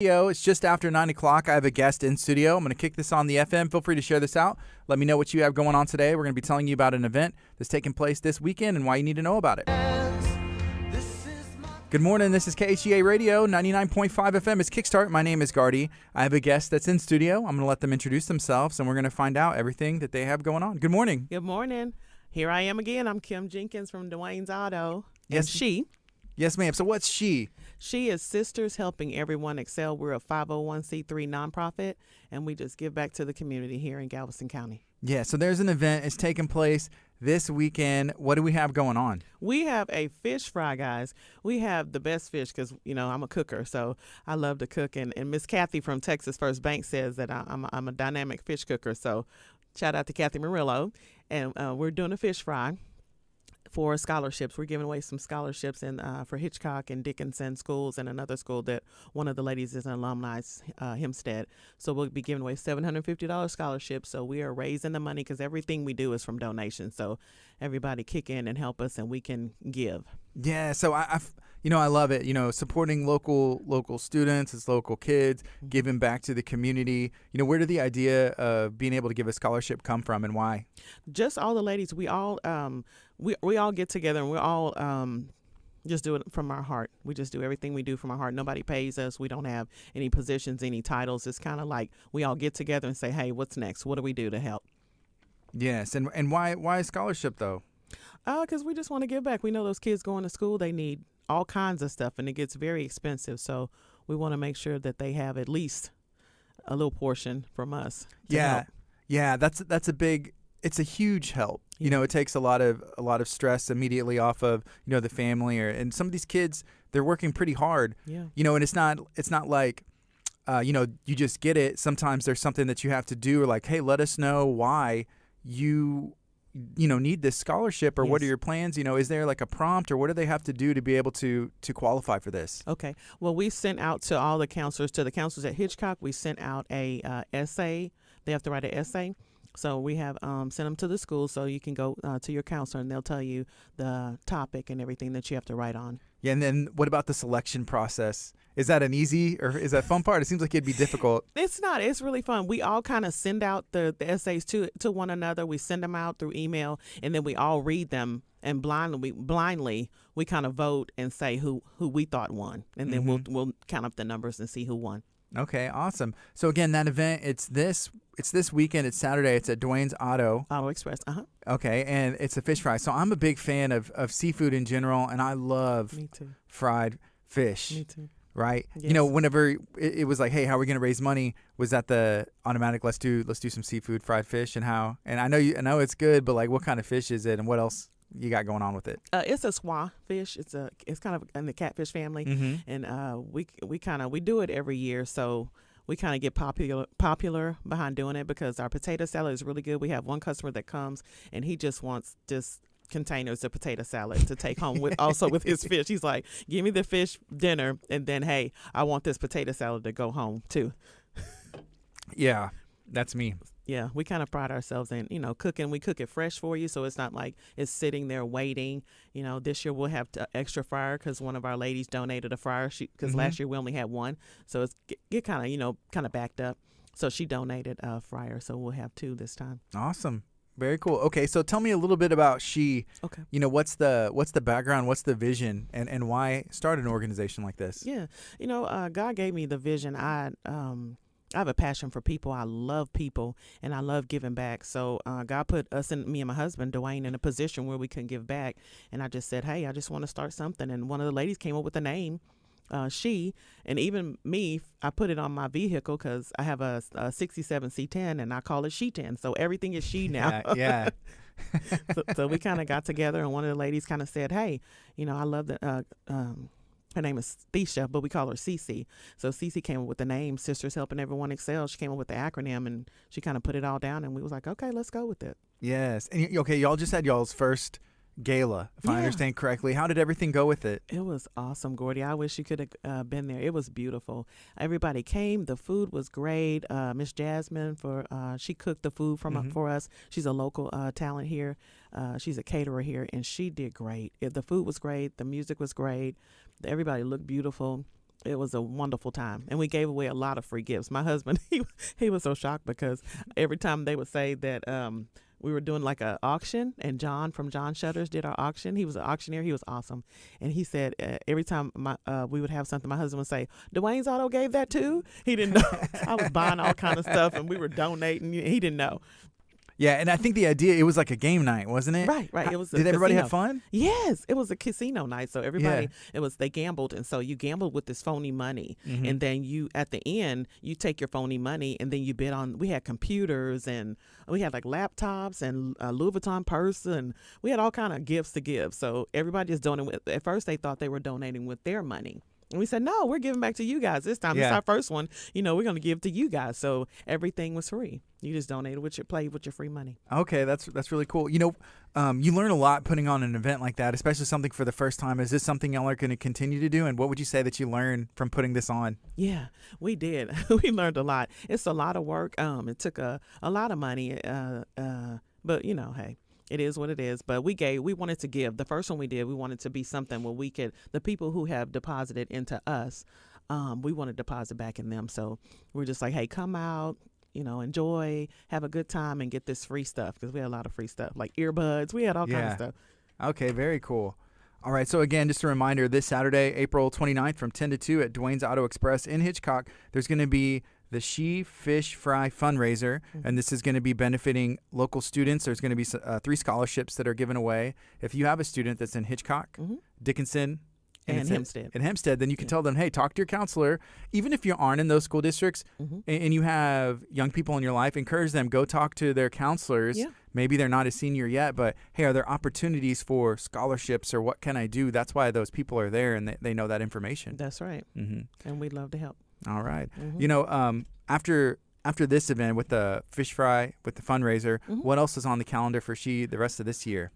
It's just after 9 o'clock. I have a guest in studio. I'm going to kick this on the FM. Feel free to share this out. Let me know what you have going on today. We're going to be telling you about an event that's taking place this weekend and why you need to know about it. Good morning. This is KHEA Radio, 99.5 FM. It's Kickstart. My name is Gardy. I have a guest that's in studio. I'm going to let them introduce themselves, and we're going to find out everything that they have going on. Good morning. Good morning. Here I am again. I'm Kim Jenkins from Dwayne's Auto. Yes. SHEE. Yes, ma'am. So what's SHEE? SHEE is Sisters Helping Everyone Excel. We're a 501c3 nonprofit, and we just give back to the community here in Galveston County. Yeah, so there's an event. It's taking place this weekend. What do we have going on? We have a fish fry, guys. We have the best fish because, you know, I'm a cooker, so I love to cook. And Miss Kathy from Texas First Bank says that I'm a dynamic fish cooker. So shout out to Kathy Murillo. And we're doing a fish fry for scholarships. We're giving away some scholarships for Hitchcock and Dickinson schools and another school that one of the ladies is an alumni, Hempstead. So we'll be giving away $750 scholarships. So we are raising the money because everything we do is from donations. So everybody kick in and help us and we can give. Yeah, so I love it. You know, supporting local students, it's local kids, giving back to the community. You know, where did the idea of being able to give a scholarship come from and why? Just all the ladies. We all we all get together and we all just do it from our heart. We just do everything we do from our heart. Nobody pays us. We don't have any positions, any titles. It's kind of like we all get together and say, hey, what's next? What do we do to help? Yes, and why a scholarship though? Because we just want to give back. We know those kids going to school, they need all kinds of stuff, and it gets very expensive. So we want to make sure that they have at least a little portion from us. Yeah, that's it's a huge help. Yeah. You know, it takes a lot of stress immediately off of, you know, the family and some of these kids, they're working pretty hard. Yeah. You know, and it's not like you know, you just get it. Sometimes there's something that you have to do, or like, hey, let us know why you need this scholarship, or Yes. what are your plans? You know, is there like a prompt, or what do they have to do to be able to qualify for this? Okay. Well, we sent out to all the counselors, to the counselors at Hitchcock, we sent out a essay. They have to write an essay. So we have sent them to the school, so you can go to your counselor and they'll tell you the topic and everything that you have to write on. Yeah, and then what about the selection process? Is that an easy or is that fun part? It seems like it'd be difficult. It's not. It's really fun. We all kind of send out the essays to one another. We send them out through email, and then we all read them, and blindly we kind of vote and say who we thought won, and then we'll count up the numbers and see who won. Okay, awesome. So again, that event, it's this weekend. It's Saturday. It's at Dwayne's Auto Express. Okay, and it's a fish fry. So I'm a big fan of seafood in general, and I love Me too. fried fish. Me too. Right? Yes. You know, whenever it was like, hey, how are we going to raise money? Was that the automatic? Let's do some seafood, fried fish, and how? And I know it's good, but like, what kind of fish is it, and what else you got going on with it? It's a SWA fish. It's kind of in the catfish family, and we do it every year. So we kind of get popular behind doing it because our potato salad is really good. We have one customer that comes and he just wants containers of potato salad to take home with his fish. He's like, give me the fish dinner, and then hey, I want this potato salad to go home too. Yeah, that's me. Yeah, we kind of pride ourselves in, you know, cooking. We cook it fresh for you, so it's not like it's sitting there waiting. You know, this year we'll have extra fryer because one of our ladies donated a fryer because last year we only had one, so it's get kind of backed up. So she donated a fryer, so we'll have two this time. Awesome. Very cool. Okay, so tell me a little bit about SHEE. Okay. You know, what's the background, what's the vision, and why start an organization like this? Yeah, you know, God gave me the vision. I have a passion for people. I love people, and I love giving back. So God put me and my husband, Dwayne, in a position where we couldn't give back. And I just said, hey, I just want to start something. And one of the ladies came up with the name, SHEE, and even me, I put it on my vehicle because I have a 67 C10 and I call it SHE10. So everything is SHEE now. Yeah. so we kind of got together, and one of the ladies kind of said, hey, you know, I love that. Her name is Thesha, but we call her Cece. So Cece came up with the name Sisters Helping Everyone Excel. She came up with the acronym, and she kind of put it all down, and we was like, okay, let's go with it. Yes. And okay, y'all just had y'all's first gala, if I understand correctly. How did everything go with it? It was awesome, Gordy. I wish you could have been there. It was beautiful. Everybody came. The food was great. Miss Jasmine, she cooked the food for us. She's a local talent here. She's a caterer here, and she did great. The food was great. The music was great. Everybody looked beautiful. It was a wonderful time, and we gave away a lot of free gifts. My husband, he was so shocked because every time they would say that we were doing like an auction, and John from John Shutters did our auction. He was an auctioneer. He was awesome, and he said every time we would have something, my husband would say, "Dwayne's Auto gave that too." He didn't know. I was buying all kind of stuff, and we were donating. He didn't know. Yeah, and I think the idea, it was like a game night, wasn't it? Right. It was. Did everybody have fun? Yes, it was a casino night. So everybody, they gambled, and so you gambled with this phony money, and then you at the end you take your phony money, and then you bid on. We had computers, and we had like laptops and a Louis Vuitton purse, and we had all kind of gifts to give. So everybody is donating. At first, they thought they were donating with their money. And we said, no, we're giving back to you guys this time. This is our first one. We're going to give to you guys. So everything was free. You just donated played with your free money. Okay, that's really cool. You learn a lot putting on an event like that, especially something for the first time. Is this something y'all are going to continue to do? And what would you say that you learned from putting this on? Yeah, we did. We learned a lot. It's a lot of work. It took a lot of money. But, hey. It is what it is, but we wanted to give. The first one we did, we wanted to be something where we could, the people who have deposited into us, we want to deposit back in them. So we're just like, hey, come out, enjoy, have a good time, and get this free stuff, because we had a lot of free stuff, like earbuds. We had all kinds of stuff. Okay, very cool. All right, so again, just a reminder, this Saturday, April 29th from 10 to 2 at Dwayne's Auto Express in Hitchcock, there's going to be the SHEE Fish Fry fundraiser, and this is going to be benefiting local students. There's going to be 3 scholarships that are given away. If you have a student that's in Hitchcock, Dickinson, and Hempstead, then you can tell them, hey, talk to your counselor. Even if you aren't in those school districts and you have young people in your life, encourage them, go talk to their counselors. Maybe they're not a senior yet, but hey, are there opportunities for scholarships, or what can I do? That's why those people are there, and they know that information. That's right. And we'd love to help. All right. After this event with the fish fry, with the fundraiser, what else is on the calendar for SHEE the rest of this year?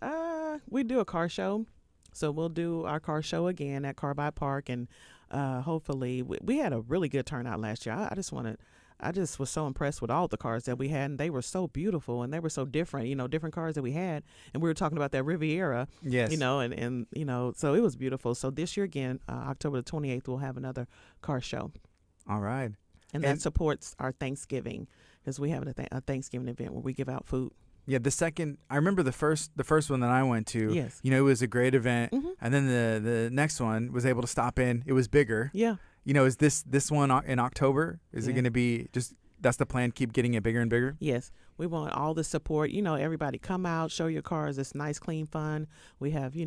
We do a car show. So we'll do our car show again at Car by Park, and hopefully we had a really good turnout last year. I just was so impressed with all the cars that we had, and they were so beautiful, and they were so different, different cars that we had. And we were talking about that Riviera, and so it was beautiful. So this year again, October the 28th, we'll have another car show. All right. And that supports our Thanksgiving, because we have a Thanksgiving event where we give out food. Yeah, I remember the first one that I went to. Yes. It was a great event. And then the next one was able to stop in. It was bigger. Yeah. Is this one in October? Is it going to be just, that's the plan, keep getting it bigger and bigger? Yes. We want all the support. Everybody come out, show your cars. It's nice, clean fun. We have, a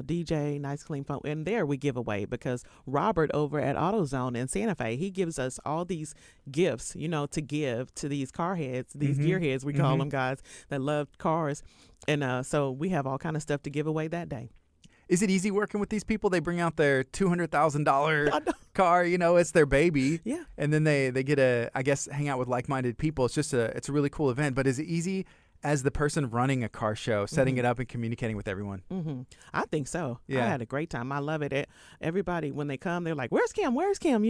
DJ, nice, clean fun. And there we give away, because Robert over at AutoZone in Santa Fe, he gives us all these gifts, to give to these car heads, these gearheads, we call them, guys that love cars. And so we have all kind of stuff to give away that day. Is it easy working with these people? They bring out their $200,000 car, it's their baby. Yeah. And then they get to, I guess, hang out with like-minded people. It's a really cool event. But is it easy as the person running a car show, setting it up and communicating with everyone? I think so. Yeah. I had a great time. I love it. Everybody, when they come, they're like, where's Kim? Where's Kim?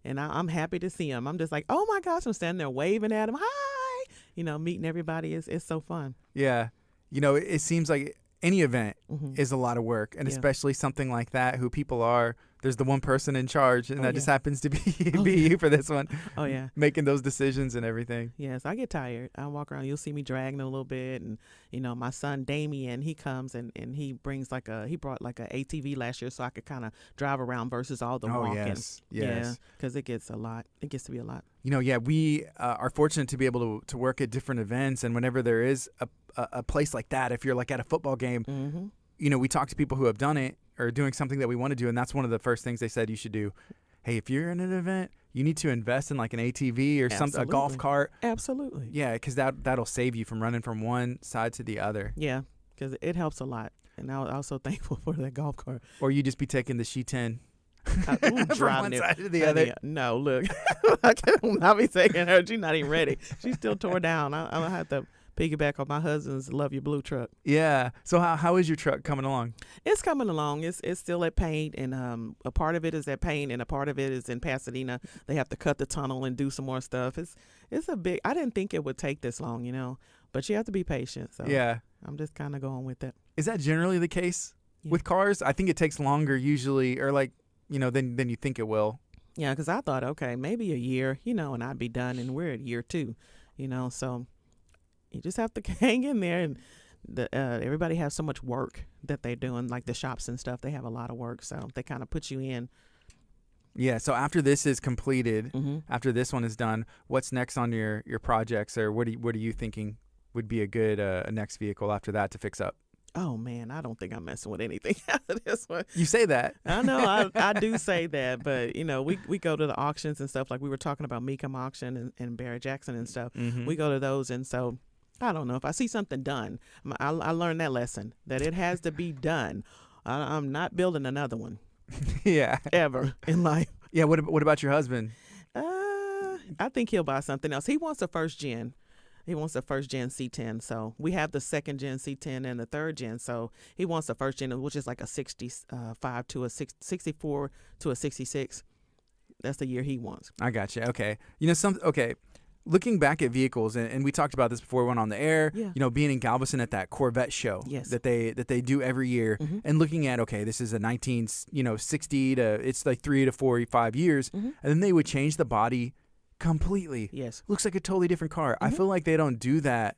And I'm happy to see them. I'm just like, oh my gosh, I'm standing there waving at them. Hi. Meeting everybody is so fun. Yeah. It seems like any event is a lot of work, and especially something like that, who people are. There's the one person in charge, and that just happens to be you for this one. Oh, yeah. Making those decisions and everything. Yes, I get tired. I walk around. You'll see me dragging a little bit. And, my son, Damien, he comes and he brings he brought like a ATV last year, so I could kind of drive around versus all the walking. Yes. Yeah, because it gets a lot. It gets to be a lot. We are fortunate to be able to work at different events, and whenever there is a place like that, if you're like at a football game, we talk to people who have done it or doing something that we want to do, and that's one of the first things they said you should do. Hey, if you're in an event, you need to invest in like an ATV or a golf cart. Absolutely. Yeah, because that'll save you from running from one side to the other. Yeah, because it helps a lot. And I'm also thankful for that golf cart. Or you just be taking the SHEE 10. From one side to the other. No, look, I cannot be taking her. She's not even ready. She's still tore down. I'll have to piggyback on my husband's Love Your Blue truck. Yeah. So how is your truck coming along? It's coming along. It's still at paint, and a part of it is at paint, and a part of it is in Pasadena. They have to cut the tunnel and do some more stuff. It's a big. I didn't think it would take this long, but you have to be patient. So yeah, I'm just kind of going with it. Is that generally the case with cars? I think it takes longer usually, or than you think it will. Yeah, because I thought, okay, maybe a year, and I'd be done, and we're at year 2, so you just have to hang in there, and everybody has so much work that they're doing, like the shops and stuff. They have a lot of work, so they kind of put you in. Yeah, so after this is completed, Mm-hmm. after this one is done, what's next on your projects, or what are you thinking would be a good next vehicle after that to fix up? Oh, man, I don't think I'm messing with anything after this one. You say that. I know, I do say that, but, we go to the auctions and stuff. Like we were talking about Mecum auction and Barrett Jackson and stuff. Mm-hmm. We go to those, and so I don't know. If I see something done, I learned that lesson, that it has to be done. I'm not building another one. Yeah. Ever in life. Yeah, what about your husband? I think he'll buy something else. He wants a first gen. He wants a first gen C10. So we have the second gen C10 and the third gen. So he wants the first gen, which is like a 65 to a 64 to a 66. That's the year he wants. I got you. Okay. Okay. Looking back at vehicles, and we talked about this before we went on the air, Yeah. Being in Galveston at that Corvette show Yes. that they do every year, Mm-hmm. and looking at, okay, this is a 1960 to, it's like 3 to 4 or 5 years, Mm-hmm. and then they would change the body completely. Yes. Looks like a totally different car. I Mhm. feel like they don't do that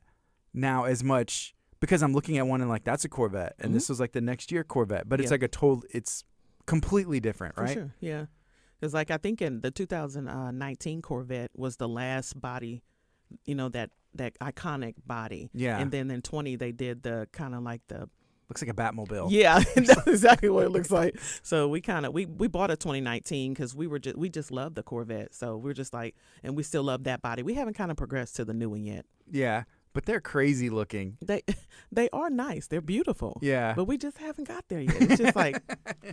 now as much, because I'm looking at one and like, that's a Corvette, and this was like the next year Corvette, but it's Yeah. like it's completely different, right? For sure. Yeah. Because like I think in the 2019 Corvette was the last body, that iconic body. Yeah. And then in 20 they did the kind of like the Looks like a Batmobile. Yeah, that's exactly what it looks like. So we bought a 2019 because we just love the Corvette. So we're just like, and we still love that body. We haven't kind of progressed to the new one yet. Yeah, but they're crazy looking. They are nice. They're beautiful. Yeah. But we just haven't got there yet. It's just like,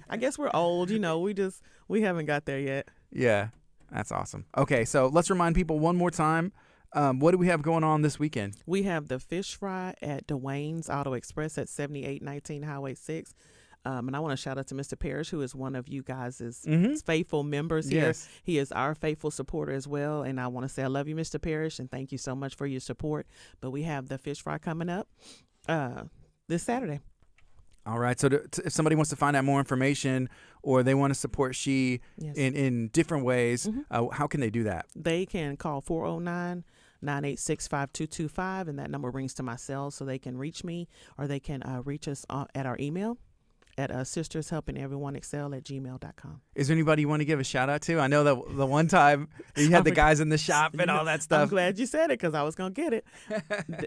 I guess we're old. We haven't got there yet. Yeah, that's awesome. Okay, so let's remind people one more time. What do we have going on this weekend? We have the fish fry at Dwayne's Auto Express at 7819 Highway 6. And I want to shout out to Mr. Parrish, who is one of you guys' faithful members here. Yes. He is our faithful supporter as well. And I want to say I love you, Mr. Parrish, and thank you so much for your support. But we have the fish fry coming up this Saturday. All right, so if somebody wants to find out more information or they want to support SHEE Yes. in different ways, how can they do that? They can call 409-986-5225, and that number rings to my cell so they can reach me, or they can reach us at our email at sistershelpingeveryonexcel@gmail.com. Is there anybody you want to give a shout out to? I know that the one time you had the guys in the shop and all that I'm stuff. glad you said it because I was going to get it.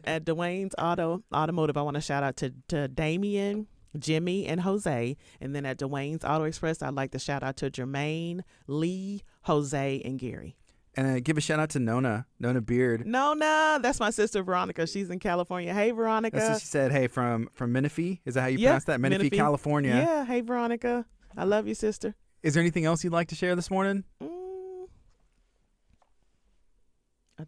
At Dwayne's Automotive, I want to shout out to Damien, Jimmy, and Jose. And then at Dwayne's Auto Express, I'd like to shout out to Jermaine, Lee, Jose, and Gary. And give a shout out to Nona Beard. Nona, that's my sister Veronica. She's in California. Hey, Veronica. That's what she said. Hey, from Menifee. Is that how you Yeah, pronounce that? Menifee, California. Yeah. Hey, Veronica. I love you, sister. Is there anything else you'd like to share this morning? I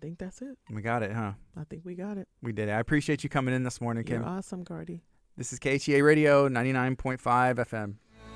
think that's it. We got it, huh? I think we got it. We did it. I appreciate you coming in this morning, Kim. You're awesome, Cardi. This is KHEA Radio 99.5 FM.